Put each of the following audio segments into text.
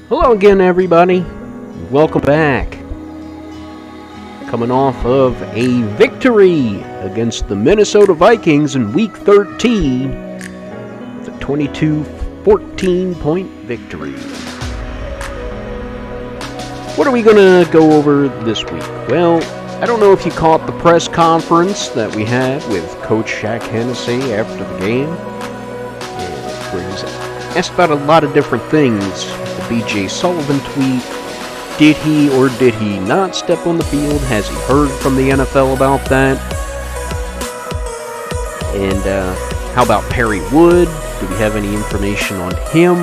Hello again, everybody. Welcome back. Coming off of a victory against the Minnesota Vikings in Week 13 with a 22-14 point victory. What are we going to go over this week? Well, I don't know if you caught the press conference that we had with Coach Shaq Hennessy after the game, where he's asked about a lot of different things. B.J. Sullivan tweet, did he or did he not step on the field? Has he heard from the NFL about that? And how about Perry Wood? Do we have any information on him?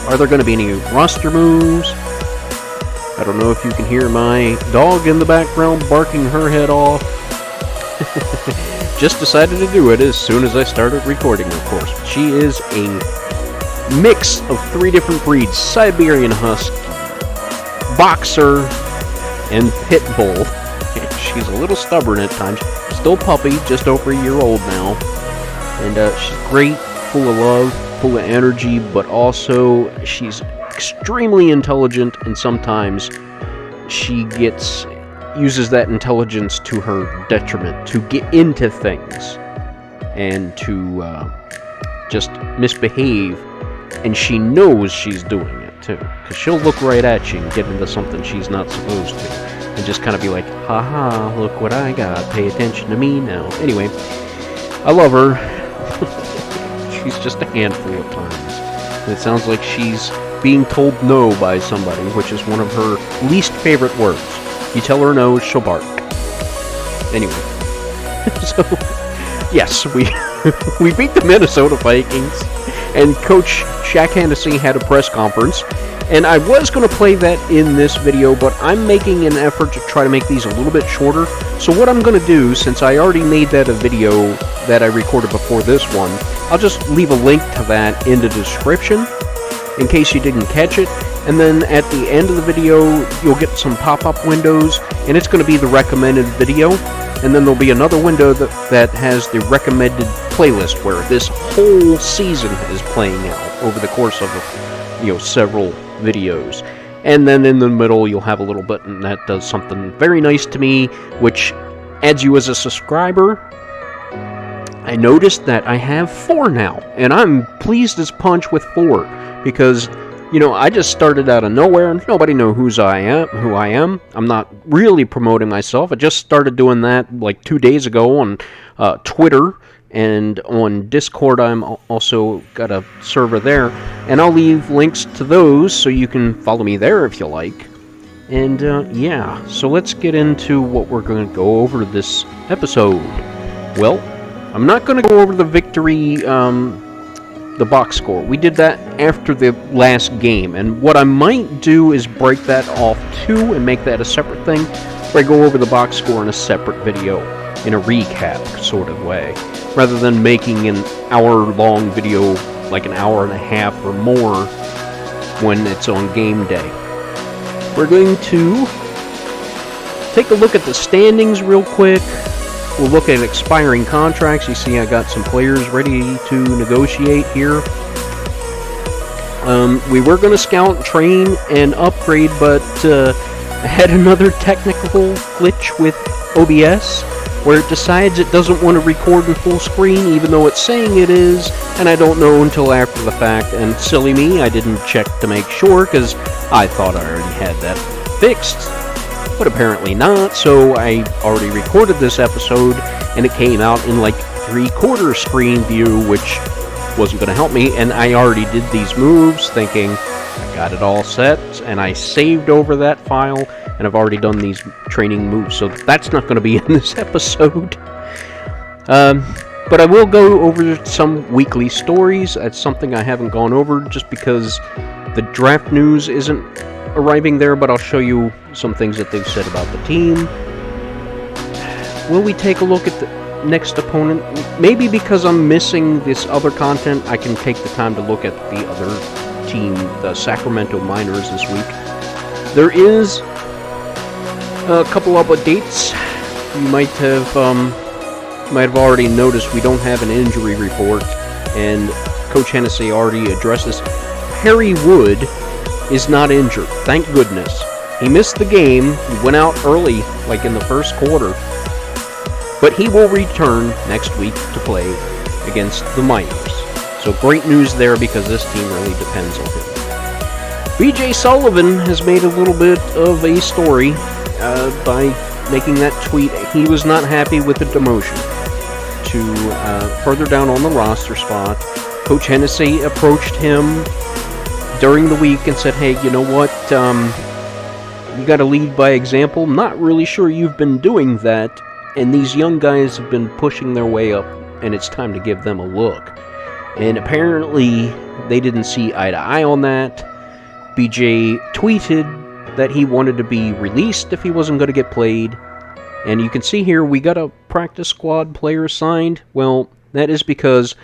Are there going to be any roster moves? I don't know if you can hear my dog in the background barking her head off. Just decided to do it as soon as I started recording, of course. She is a mix of 3 different breeds: Siberian Husky, Boxer, and Pit Bull. She's a little stubborn at times. Still puppy, just over a year old now. And she's great, full of love, full of energy, but also she's extremely intelligent, and sometimes she uses that intelligence to her detriment, to get into things and to just misbehave. And she knows she's doing it, too. Because she'll look right at you and get into something she's not supposed to. And just kind of be like, haha, look what I got. Pay attention to me now. Anyway, I love her. She's just a handful at times. And it sounds like she's being told no by somebody, which is one of her least favorite words. You tell her no, she'll bark. Anyway. So, yes, we beat the Minnesota Vikings. And Coach Shaq Hennessy had a press conference, and I was going to play that in this video, but I'm making an effort to try to make these a little bit shorter. So what I'm going to do, since I already made that a video that I recorded before this one, I'll just leave a link to that in the description in case you didn't catch it. And then at the end of the video, you'll get some pop-up windows, and it's going to be the recommended video. And then there'll be another window that has the recommended playlist where this whole season is playing out over the course of several videos. And then in the middle you'll have a little button that does something very nice to me, which adds you as a subscriber. I noticed that I have 4 now, and I'm pleased as punch with 4 because I just started out of nowhere and nobody knows who I am. I'm not really promoting myself. I just started doing that like 2 days ago on Twitter, and on Discord I'm also got a server there, and I'll leave links to those so you can follow me there if you like. And yeah, so let's get into what we're going to go over this episode. Well, I'm not going to go over the victory, the box score. We did that after the last game, and what I might do is break that off too and make that a separate thing, where I go over the box score in a separate video, in a recap sort of way, rather than making an hour-long video, like an hour and a half or more, when it's on game day. We're going to take a look at the standings real quick. We'll look at expiring contracts. You see I got some players ready to negotiate here. We were going to scout, train, and upgrade, but I had another technical glitch with OBS where it decides it doesn't want to record in full screen even though it's saying it is, and I don't know until after the fact. And silly me, I didn't check to make sure because I thought I already had that fixed. But apparently not, so I already recorded this episode, and it came out in like 3/4 screen view, which wasn't going to help me, and I already did these moves thinking I got it all set, and I saved over that file, and I've already done these training moves, so that's not going to be in this episode. But I will go over some weekly stories. That's something I haven't gone over just because the draft news isn't arriving there, but I'll show you some things that they've said about the team. Will we take a look at the next opponent? Maybe because I'm missing this other content, I can take the time to look at the other team, the Sacramento Miners, this week. There is a couple of updates. You might have already noticed we don't have an injury report, and Coach Hennessy already addressed this. Perry Wood is not injured. Thank goodness. He missed the game. He went out early, like in the first quarter. But he will return next week to play against the Miners. So great news there because this team really depends on him. BJ Sullivan has made a little bit of a story by making that tweet. He was not happy with the demotion to further down on the roster spot. Coach Hennessy approached him during the week and said, hey, you know what, you got to lead by example. Not really sure you've been doing that, and these young guys have been pushing their way up, and it's time to give them a look. And apparently they didn't see eye to eye on that. BJ tweeted that he wanted to be released if he wasn't going to get played. And you can see here we got a practice squad player signed. Well, that is because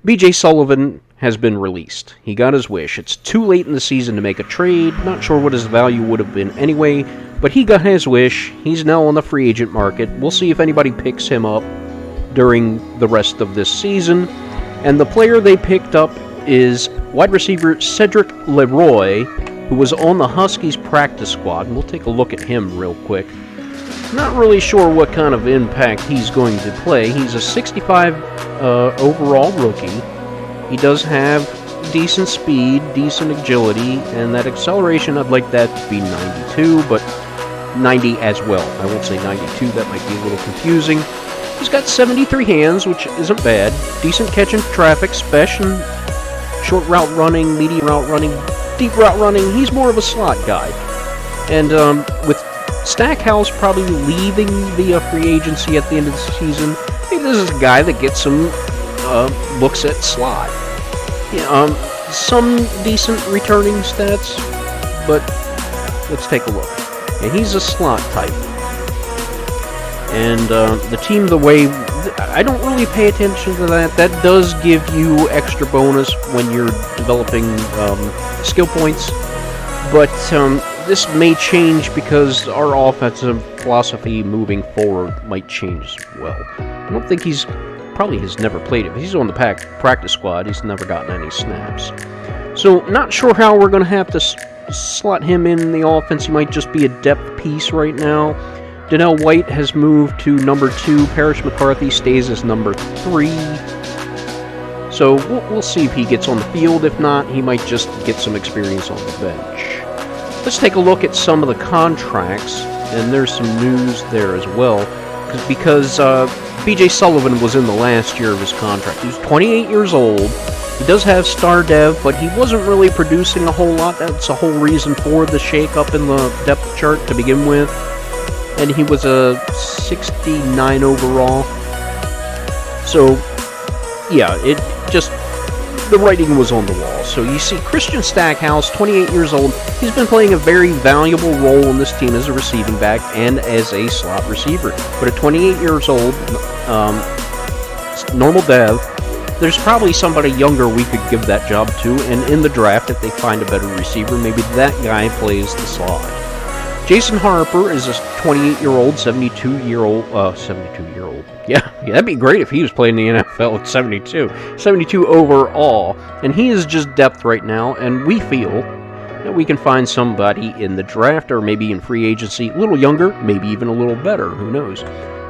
BJ Sullivan has been released. He got his wish. It's too late in the season to make a trade. Not sure what his value would have been anyway, but he got his wish. He's now on the free agent market. We'll see if anybody picks him up during the rest of this season. And the player they picked up is wide receiver Cedric Leroy, who was on the Huskies practice squad. And we'll take a look at him real quick. Not really sure what kind of impact he's going to play. He's a 65 overall rookie. He does have decent speed, decent agility, and that acceleration, I'd like that to be 92, but 90 as well. I won't say 92, that might be a little confusing. He's got 73 hands, which isn't bad. Decent catch in traffic, special short route running, medium route running, deep route running. He's more of a slot guy. And with Stackhouse probably leaving via free agency at the end of the season, maybe this is a guy that gets some looks at slot. Yeah, some decent returning stats, but let's take a look. Yeah, he's a slot type. And the team, the way, I don't really pay attention to that. That does give you extra bonus when you're developing skill points. But this may change because our offensive philosophy moving forward might change as well. I don't think probably has never played it. He's on the practice squad. He's never gotten any snaps. So not sure how we're going to have to slot him in the offense. He might just be a depth piece right now. Donnell White has moved to number 2. Parrish McCarthy stays as number 3. So we'll see if he gets on the field. If not, he might just get some experience on the bench. Let's take a look at some of the contracts, and there's some news there as well. Because BJ Sullivan was in the last year of his contract. He's 28 years old. He does have star dev, but he wasn't really producing a whole lot. That's the whole reason for the shake-up in the depth chart to begin with. And he was a 69 overall. So, yeah, it just, the writing was on the wall. So you see Christian Stackhouse, 28 years old. He's been playing a very valuable role in this team as a receiving back and as a slot receiver. But at 28 years old, normal dev, there's probably somebody younger we could give that job to. And in the draft, if they find a better receiver, maybe that guy plays the slot. Jason Harper is a 28-year-old, 72-year-old. Yeah, that'd be great if he was playing in the NFL at 72. 72 overall. And he is just depth right now, and we feel that we can find somebody in the draft or maybe in free agency, a little younger, maybe even a little better, who knows.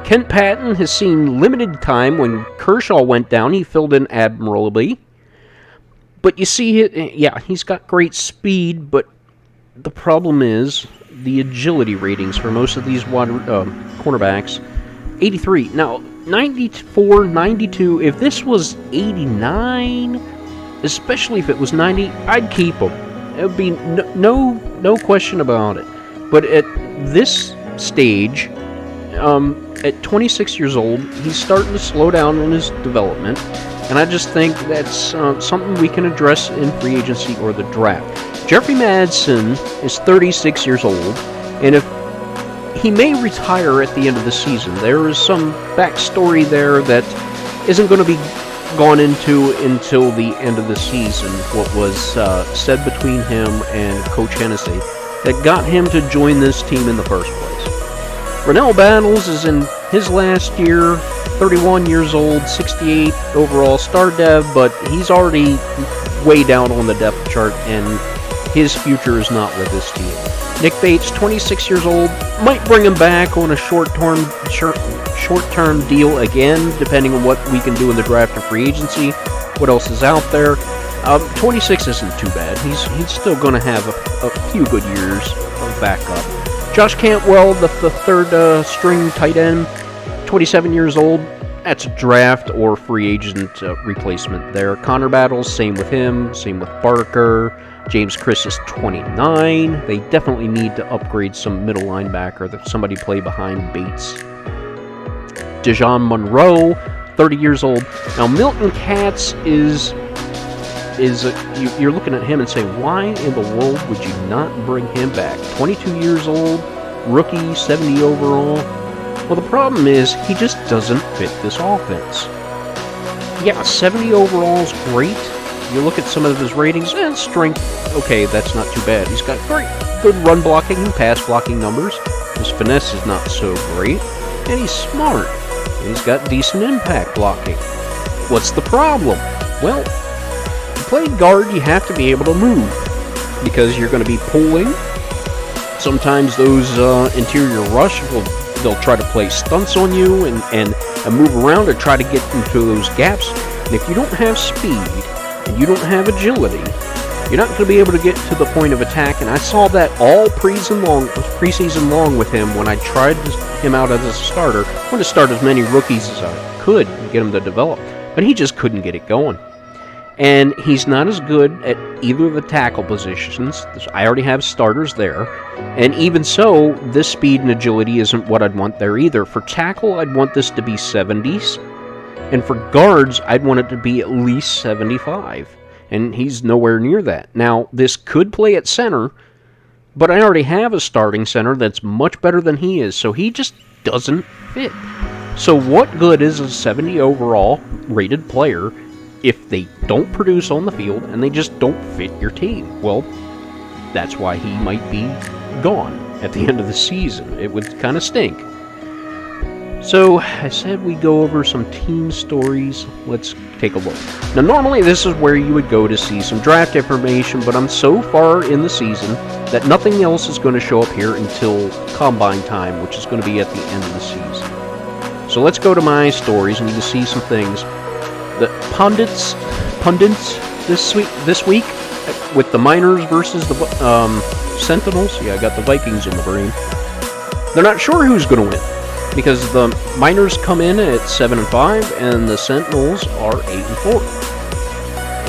Kent Patton has seen limited time. When Kershaw went down, he filled in admirably. But you see, yeah, he's got great speed, but the problem is the agility ratings for most of these cornerbacks, 83. Now, 94, 92, if this was 89, especially if it was 90, I'd keep him. It would be no question about it. But at this stage, at 26 years old, he's starting to slow down in his development, and I just think that's something we can address in free agency or the draft. Jeffrey Madsen is 36 years old, and if he may retire at the end of the season, there is some backstory there that isn't going to be gone into until the end of the season, what was said between him and Coach Hennessy that got him to join this team in the first place. Rennell Battles is in his last year, 31 years old, 68 overall star dev, but he's already way down on the depth chart, and his future is not with this team. Nick Bates, 26 years old, might bring him back on a short-term deal again, depending on what we can do in the draft or free agency, what else is out there. 26 isn't too bad. He's still going to have a few good years of backup. Josh Cantwell, the third string tight end, 27 years old. That's a draft or free agent replacement there. Connor Battles, same with him. Same with Barker. James Chris is 29. They definitely need to upgrade some middle linebacker. That somebody play behind Bates. Dejon Monroe, 30 years old. Now Milton Katz you're looking at him and say, why in the world would you not bring him back? 22 years old, rookie, 70 overall. Well, the problem is he just doesn't fit this offense. Yeah, 70 overall is great. You look at some of his ratings, strength, okay, that's not too bad. He's got good run blocking and pass blocking numbers. His finesse is not so great, and he's smart. And he's got decent impact blocking. What's the problem? Well, to play guard, you have to be able to move, because you're going to be pulling. Sometimes those interior rush they'll try to play stunts on you and move around or try to get into those gaps. And if you don't have speed and you don't have agility, you're not going to be able to get to the point of attack. And I saw that all preseason long with him when I tried him out as a starter. I wanted to start as many rookies as I could and get him to develop, but he just couldn't get it going. And he's not as good at either of the tackle positions. I already have starters there. And even so, this speed and agility isn't what I'd want there either. For tackle, I'd want this to be 70s. And for guards, I'd want it to be at least 75. And he's nowhere near that. Now, this could play at center, but I already have a starting center that's much better than he is. So he just doesn't fit. So what good is a 70 overall rated player if they don't produce on the field and they just don't fit your team? Well, that's why he might be gone at the end of the season. It would kind of stink. So, I said we go over some team stories. Let's take a look. Now, normally this is where you would go to see some draft information, but I'm so far in the season that nothing else is going to show up here until Combine time, which is going to be at the end of the season. So let's go to my stories and you can see some things. The pundits this week with the Miners versus the Sentinels. Yeah, I got the Vikings in the brain. They're not sure who's going to win because the Miners come in at 7-5 and the Sentinels are 8-4.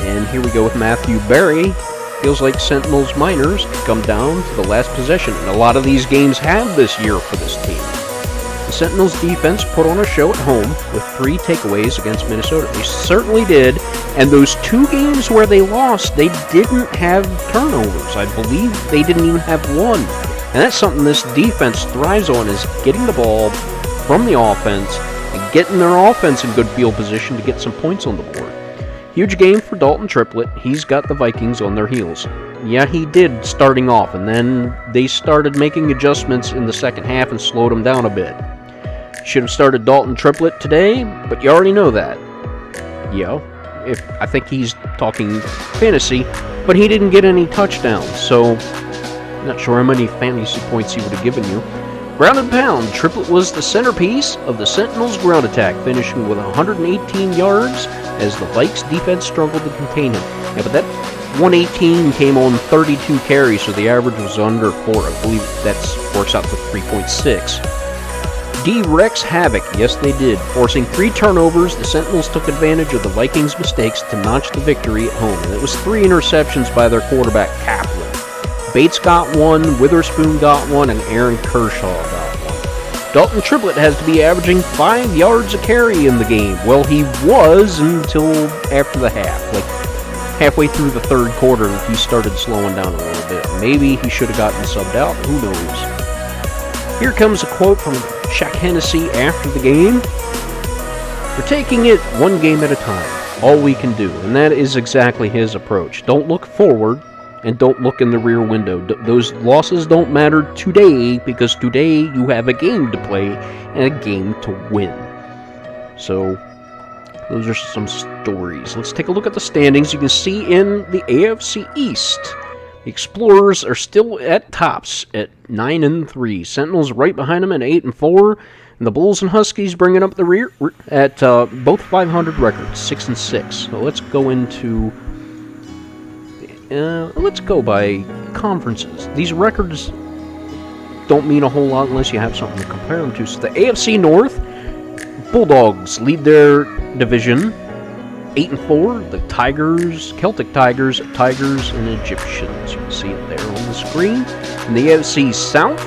And here we go with Matthew Berry. Feels like Sentinels Miners come down to the last possession, and a lot of these games have this year for this team. The Sentinels defense put on a show at home with 3 takeaways against Minnesota. They certainly did, and those 2 games where they lost, they didn't have turnovers. I believe they didn't even have one. And that's something this defense thrives on, is getting the ball from the offense and getting their offense in good field position to get some points on the board. Huge game for Dalton Triplett. He's got the Vikings on their heels. Yeah, he did starting off, and then they started making adjustments in the second half and slowed him down a bit. Should have started Dalton Triplett today, but you already know that. Yeah, I think he's talking fantasy, but he didn't get any touchdowns, so not sure how many fantasy points he would have given you. Ground and pound, Triplett was the centerpiece of the Sentinels' ground attack, finishing with 118 yards as the Vikes defense struggled to contain him. Yeah, but that 118 came on 32 carries, so the average was under 4. I believe that works out to 3.6. D-Rex havoc, yes they did. Forcing 3 turnovers, the Sentinels took advantage of the Vikings' mistakes to notch the victory at home. And it was 3 interceptions by their quarterback, Kaplan. Bates got 1, Witherspoon got 1, and Aaron Kershaw got 1. Dalton Triplett has to be averaging 5 yards a carry in the game. Well, he was until after the half. Like, halfway through the third quarter, he started slowing down a little bit. Maybe he should have gotten subbed out. Who knows? Here comes a quote from Shaq Hennessy after the game. We're taking it one game at a time. All we can do. And that is exactly his approach. Don't look forward and don't look in the rear window. Those losses don't matter today, because today you have a game to play and a game to win. So, those are some stories. Let's take a look at the standings. You can see in the AFC East, Explorers are still at tops at 9-3. Sentinels right behind them at 8-4. And the Bulls and Huskies bringing up the rear at both 500 records, 6-6. So let's go into... let's go by conferences. These records don't mean a whole lot unless you have something to compare them to. So the AFC North, Bulldogs lead their division, 8-4. The Tigers, Celtic Tigers, Tigers, and Egyptians. You can see it there on the screen. In the AFC South,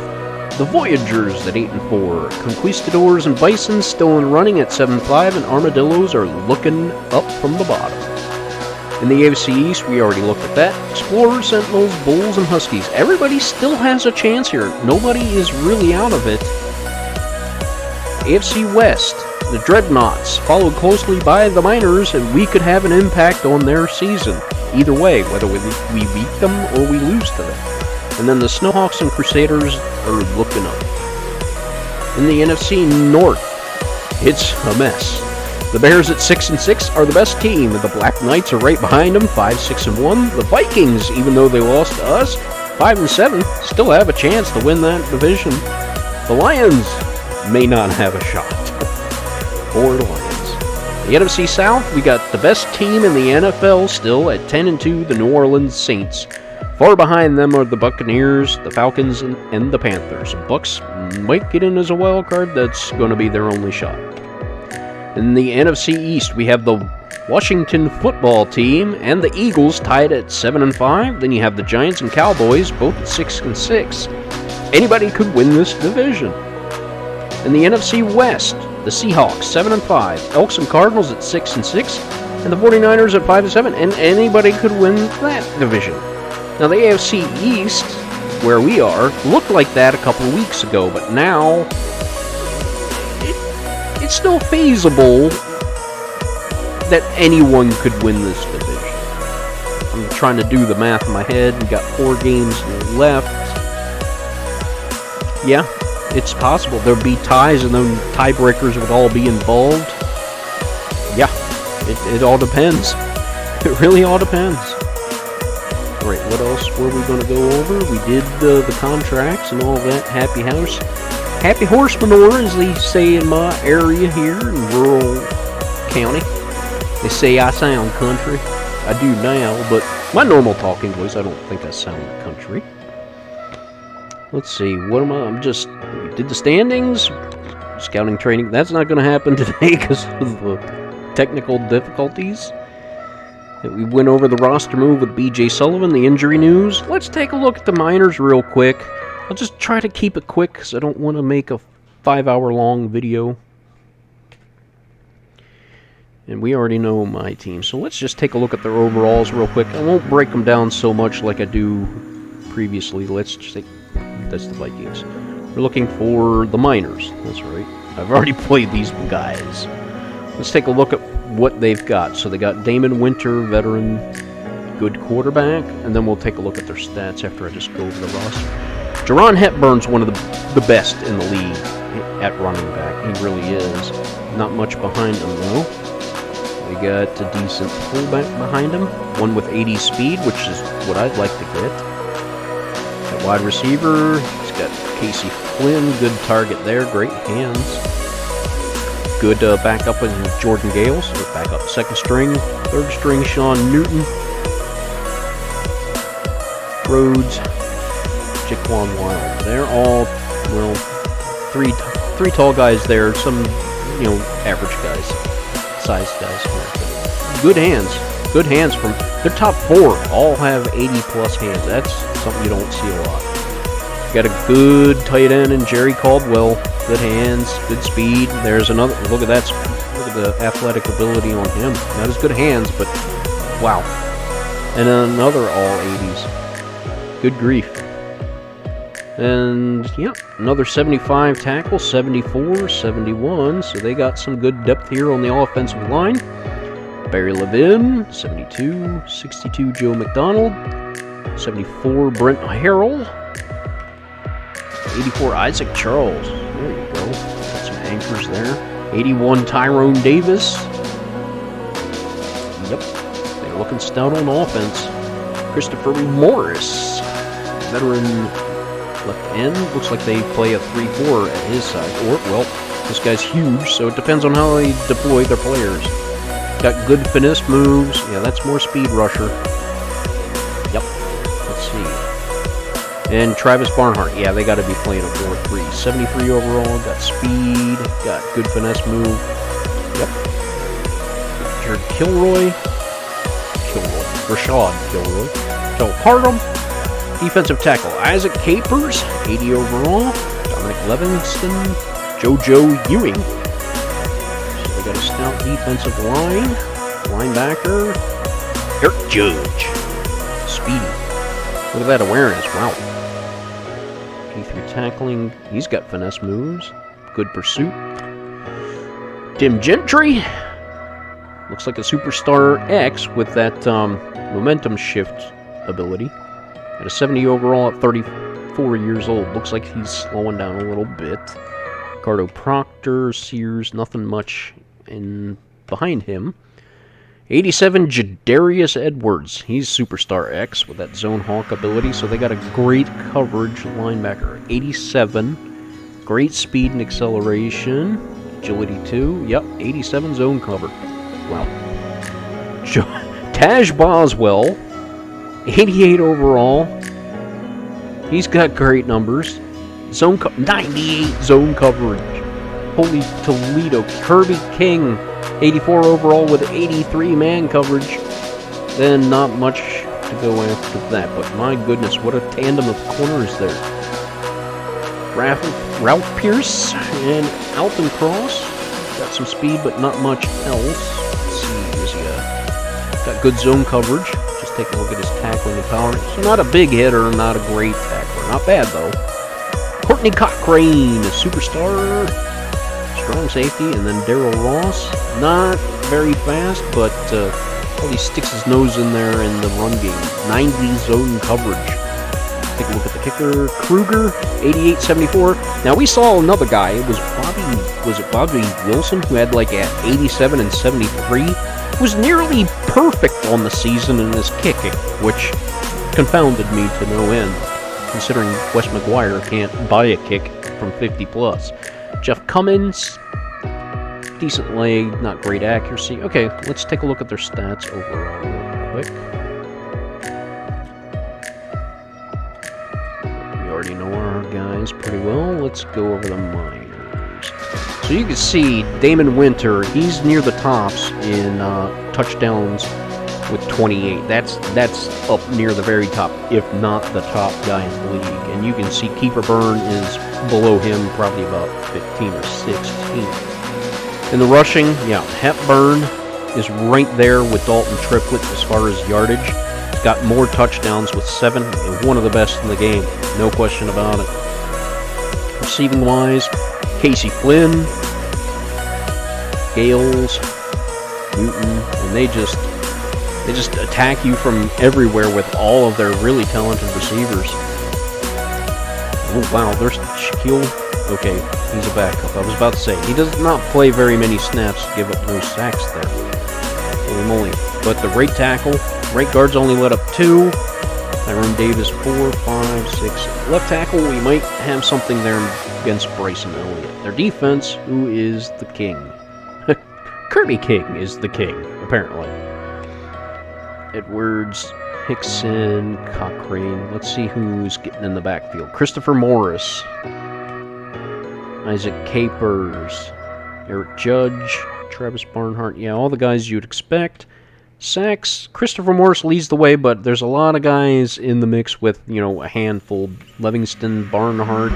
the Voyagers at 8-4. Conquistadors and Bisons still in running at 7-5, and Armadillos are looking up from the bottom. In the AFC East, we already looked at that. Explorers, Sentinels, Bulls, and Huskies. Everybody still has a chance here. Nobody is really out of it. AFC West, the Dreadnoughts, followed closely by the Miners, and we could have an impact on their season. Either way, whether we beat them or we lose to them. And then the Snowhawks and Crusaders are looking up. In the NFC North, it's a mess. The Bears at 6-6 are the best team, and the Black Knights are right behind them, 5-6-1. The Vikings, even though they lost to us, 5-7, still have a chance to win that division. The Lions may not have a shot. Poor Lions. The NFC South, we got the best team in the NFL still at 10-2, the New Orleans Saints. Far behind them are the Buccaneers, the Falcons, and the Panthers. Bucks might get in as a wild card. That's going to be their only shot. In the NFC East, we have the Washington football team and the Eagles tied at 7-5. Then you have the Giants and Cowboys, both at 6-6. Anybody could win this division. In the NFC West, the Seahawks 7-5, Elks and Cardinals at 6-6, and the 49ers at 5-7. And anybody could win that division. Now, the AFC East, where we are, looked like that a couple of weeks ago, but now it's still feasible that anyone could win this division. I'm trying to do the math in my head. We got 4 games left. Yeah, it's possible. There'll be ties, and then tiebreakers would all be involved. Yeah, it all depends. It really all depends. Alright, what else were we going to go over? We did the contracts and all that. Happy horse manure, as they say in my area here in rural county. They say I sound country. I do now, but my normal talking voice, I don't think I sound country. Let's see, what am I? We did the standings. Scouting training. That's not going to happen today because of the technical difficulties. We went over the roster move with B.J. Sullivan, the injury news. Let's take a look at the Miners real quick. I'll just try to keep it quick because I don't want to make a 5-hour-long video. And we already know my team, so let's just take a look at their overalls real quick. I won't break them down so much like I do previously. Let's just take... That's the Vikings. We're looking for the Miners. That's right. I've already played these guys. Let's take a look at what they've got. So they got Damon Winter, veteran, good quarterback, and then we'll take a look at their stats after I just go over the roster. Jerron Hepburn's one of the best in the league at running back. He really is. Not much behind him, though. We got a decent fullback behind him, one with 80 speed, which is what I'd like to get. At wide receiver, he's got Casey Flynn, good target there, great hands. Good backup in Jordan Gales, so backup second string, third string Sean Newton, Rhodes, Jaquan Wild. They're all, well, three tall guys there, some, average guys, size guys. Good hands from their top 4 all have 80 plus hands. That's something you don't see a lot. Got a good tight end in Jerry Caldwell. Good hands, good speed. There's another. Look at that. Look at the athletic ability on him. Not as good hands, but wow. And another all 80s. Good grief. And yeah, another 75 tackle, 74, 71. So they got some good depth here on the offensive line. Barry Levin, 72, 62 Joe McDonald, 74 Brent Harrell, 84 Isaac Charles. There you go. Got some anchors there. 81 Tyrone Davis. Yep. They're looking stout on offense. Christopher Morris, veteran left end. Looks like they play a 3-4 at his side. Or, well, this guy's huge, so it depends on how they deploy their players. Got good finesse moves. Yeah, that's more speed rusher. Yep. Let's see. And Travis Barnhart. Yeah, they got to be playing a 4-3. 73 overall. Got speed. Got good finesse move. Yep. Jared Kilroy. Rashad Kilroy. Joe Parham. Defensive tackle Isaac Capers. 80 overall. Dominic Livingston. JoJo Ewing. So they got a stout defensive line. Linebacker. Eric Judge. Speedy. Look at that awareness. Wow. P3 tackling. He's got finesse moves. Good pursuit. Tim Gentry. Looks like a Superstar X with that momentum shift ability. At a 70 overall at 34 years old. Looks like he's slowing down a little bit. Ricardo Proctor, Sears, nothing much in behind him. 87, Jadarius Edwards. He's Superstar X with that Zone Hawk ability, so they got a great coverage linebacker. 87, great speed and acceleration. Agility 2, yep, 87 zone cover. Wow. Taj Boswell, 88 overall. He's got great numbers. 98 zone coverage. Holy Toledo. Kirby King, 84 overall with 83 man coverage. Then not much to go after that, but my goodness, what a tandem of corners there. Ralph Pierce and Alton Cross. Got some speed, but not much else. Let's see, is he got good zone coverage. Just take a look at his tackling and power. So not a big hitter, not a great tackler. Not bad, though. Courtney Cochrane, a superstar. Strong safety. And then Darryl Ross. Not very fast, but he sticks his nose in there in the run game. 90 zone coverage. Take a look at the kicker. Kruger, 88-74. Now, we saw another guy. It was Bobby Wilson, who had like at 87 and 73. Was nearly perfect on the season in his kicking, which confounded me to no end, considering Wes McGuire can't buy a kick from 50 plus. Jeff Cummins, decent leg, not great accuracy. Okay, let's take a look at their stats overall real quick. We already know our guys pretty well. Let's go over the minors. So you can see Damon Winter, he's near the tops in touchdowns with 28. That's up near the very top, if not the top guy in the league. And you can see Kiefer Byrne is below him, probably about 15 or 16. In the rushing, yeah, Hepburn is right there with Dalton Triplett as far as yardage. He's got more touchdowns with 7, and one of the best in the game, no question about it. Receiving wise, Casey Flynn, Gales, Newton, and they just attack you from everywhere with all of their really talented receivers. Oh wow, there's Shaquille. Okay, he's a backup. I was about to say, he does not play very many snaps to give up no sacks there. Holy moly. But the right tackle, right guard's only let up 2. Tyrone Davis, 4, 5, 6. Left tackle, we might have something there against Bryson Elliott. Their defense, who is the king? Kirby King is the king, apparently. Edwards, Hickson, Cochrane. Let's see who's getting in the backfield. Christopher Morris, Isaac Capers, Eric Judge, Travis Barnhart. Yeah, all the guys you'd expect. Sacks, Christopher Morris leads the way, but there's a lot of guys in the mix with, a handful. Livingston, Barnhart,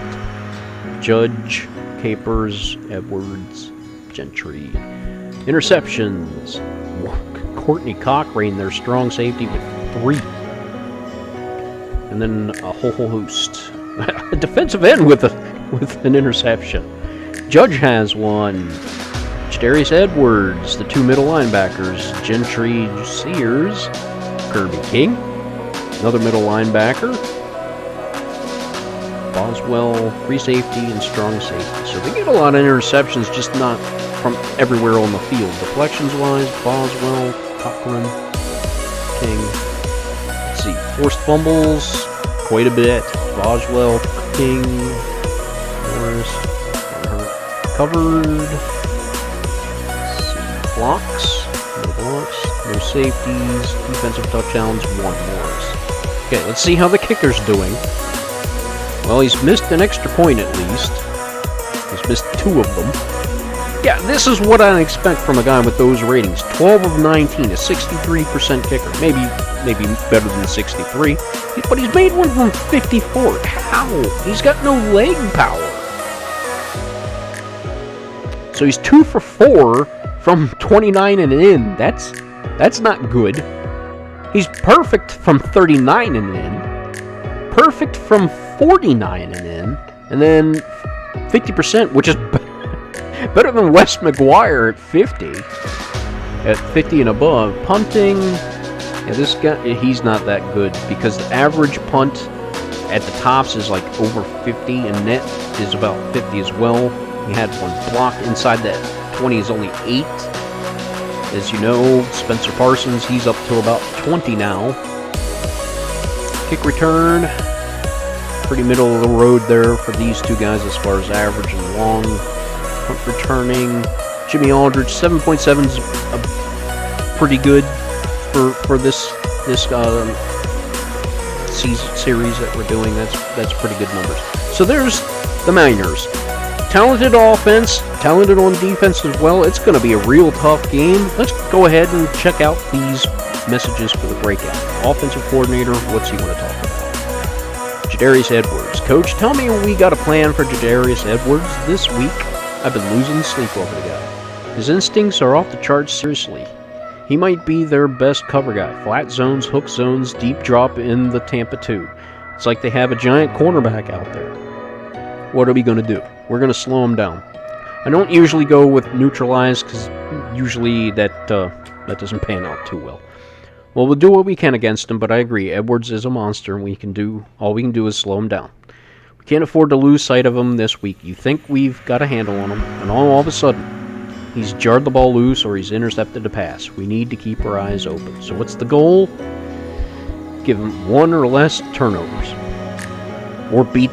Judge, Capers, Edwards, Gentry. Interceptions. Courtney Cochrane, their strong safety, with 3. And then a whole host. A defensive end with an interception. Judge has one. Jadarius Edwards, the 2 middle linebackers. Gentry, Sears, Kirby King, another middle linebacker. Boswell, free safety, and strong safety. So they get a lot of interceptions, just not from everywhere on the field. Deflections-wise, Boswell, Cochran, King. Let's Let's see. Forced fumbles, quite a bit. Boswell, King, Morris, covered. Let's see. Blocks, no safeties, defensive touchdowns, 1 Morris. Okay, let's see how the kicker's doing. Well, he's missed an extra point at least. He's missed 2 of them. Yeah, this is what I expect from a guy with those ratings. 12 of 19, a 63% kicker. Maybe better than 63. But he's made one from 54. How? He's got no leg power. So he's 2 for 4 from 29 and in. That's not good. He's perfect from 39 and in. Perfect from 49 and in. And then 50%, which is better than Wes McGuire at 50. At 50 and above. Punting, yeah, this guy, he's not that good because the average punt at the tops is like over 50 and net is about 50 as well. He had one blocked inside that 20 is only 8. As you know, Spencer Parsons, he's up to about 20 now. Kick return, pretty middle of the road there for these two guys as far as average and long. Punt returning, Jimmy Aldridge, 7.7 is pretty good for this season series that we're doing. That's pretty good numbers. So there's the Miners. Talented offense, talented on defense as well. It's going to be a real tough game. Let's go ahead and check out these messages for the breakout. Offensive coordinator, what's he want to talk about? Jadarius Edwards. Coach, tell me we got a plan for Jadarius Edwards this week. I've been losing sleep over the guy. His instincts are off the charts seriously. He might be their best cover guy. Flat zones, hook zones, deep drop in the Tampa 2. It's like they have a giant cornerback out there. What are we going to do? We're going to slow him down. I don't usually go with neutralize because usually that doesn't pan out too well. Well, we'll do what we can against him, but I agree. Edwards is a monster, and all we can do is slow him down. We can't afford to lose sight of him this week. You think we've got a handle on him, and all of a sudden, he's jarred the ball loose or he's intercepted a pass. We need to keep our eyes open. So what's the goal? Give him 1 or less turnovers, or beat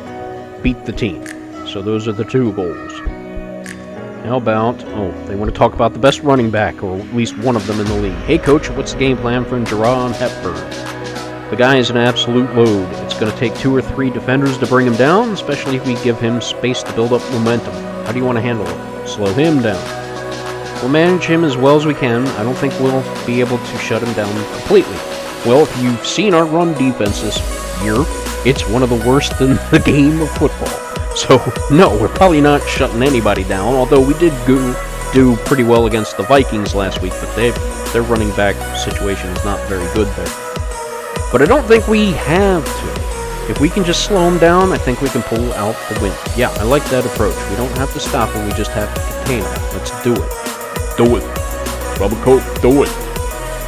the team. So those are the 2 goals. How about, they want to talk about the best running back, or at least one of them in the league. Hey, Coach, what's the game plan for Jerron Hepburn? The guy is an absolute load. It's going to take 2 or 3 defenders to bring him down, especially if we give him space to build up momentum. How do you want to handle it? Slow him down. We'll manage him as well as we can. I don't think we'll be able to shut him down completely. Well, if you've seen our run defense this year, it's one of the worst in the game of football. So, no, we're probably not shutting anybody down, although we did do pretty well against the Vikings last week, but their running back situation is not very good there. But I don't think we have to. If we can just slow them down, I think we can pull out the win. Yeah, I like that approach. We don't have to stop them, we just have to contain them. Let's do it. Do it. Rubber Coat, do it.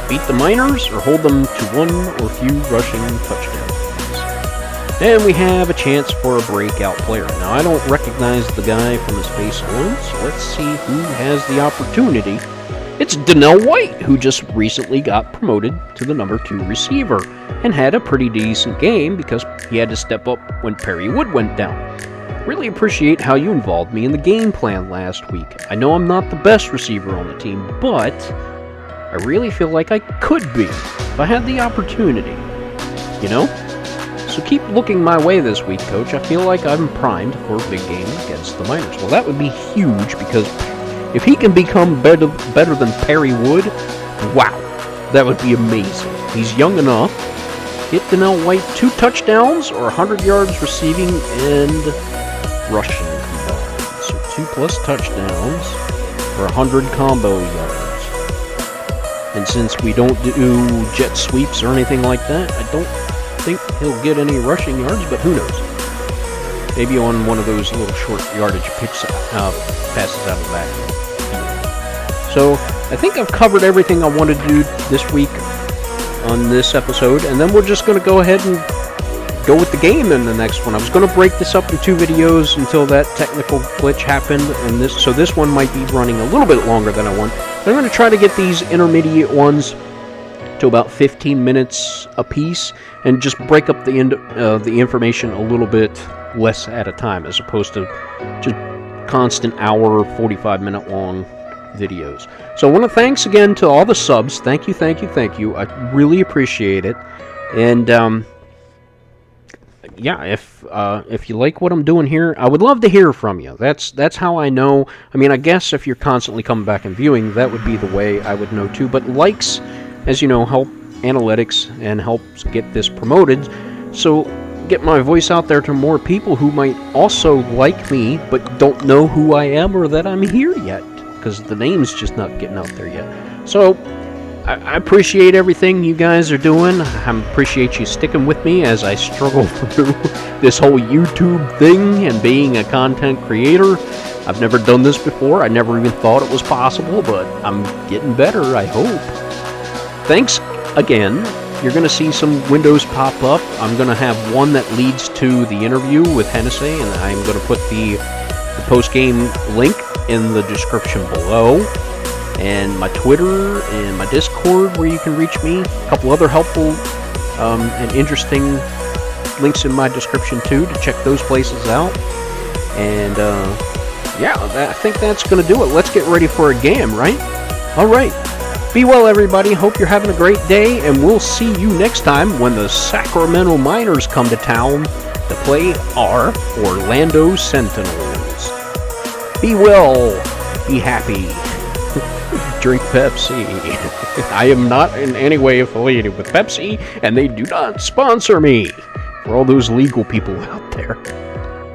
Beat the Miners or hold them to 1 or few rushing touchdowns. And we have a chance for a breakout player. Now, I don't recognize the guy from his face alone, so let's see who has the opportunity. It's Donnell White, who just recently got promoted to the number 2 receiver and had a pretty decent game because he had to step up when Perry Wood went down. Really appreciate how you involved me in the game plan last week. I know I'm not the best receiver on the team, but I really feel like I could be if I had the opportunity, you know? So keep looking my way this week, Coach. I feel like I'm primed for a big game against the Miners. Well, that would be huge because if he can become better than Perry Wood, wow, that would be amazing. He's young enough. Hit Donnell White 2 touchdowns or 100 yards receiving and rushing combined. So 2+ touchdowns for 100 combo yards. And since we don't do jet sweeps or anything like that, I don't think he'll get any rushing yards, but who knows? Maybe on one of those little short yardage passes out of the back. So I think I've covered everything I wanted to do this week on this episode, and then we're just going to go ahead and go with the game in the next one. I was going to break this up in 2 videos until that technical glitch happened, and this one might be running a little bit longer than I want. But I'm going to try to get these intermediate ones to about 15 minutes a piece, and just break up the information a little bit less at a time, as opposed to just constant hour, 45-minute long videos. So I want to thanks again to all the subs. Thank you, thank you, thank you. I really appreciate it. And yeah, if you like what I'm doing here, I would love to hear from you. That's how I know. I mean, I guess if you're constantly coming back and viewing, that would be the way I would know too. But likes, as you know, help analytics and helps get this promoted. So get my voice out there to more people who might also like me but don't know who I am or that I'm here yet, because the name's just not getting out there yet. So I appreciate everything you guys are doing. I appreciate you sticking with me as I struggle through this whole YouTube thing and being a content creator. I've never done this before. I never even thought it was possible, but I'm getting better, I hope. Thanks again. You're going to see some windows pop up. I'm going to have one that leads to the interview with Hennessy, and I'm going to put the post-game link in the description below. And my Twitter and my Discord where you can reach me. A couple other helpful and interesting links in my description too to check those places out. And yeah, I think that's going to do it. Let's get ready for a game, right? All right. Be well, everybody. Hope you're having a great day, and we'll see you next time when the Sacramento Miners come to town to play our Orlando Sentinels. Be well. Be happy. Drink Pepsi. I am not in any way affiliated with Pepsi, and they do not sponsor me. For all those legal people out there.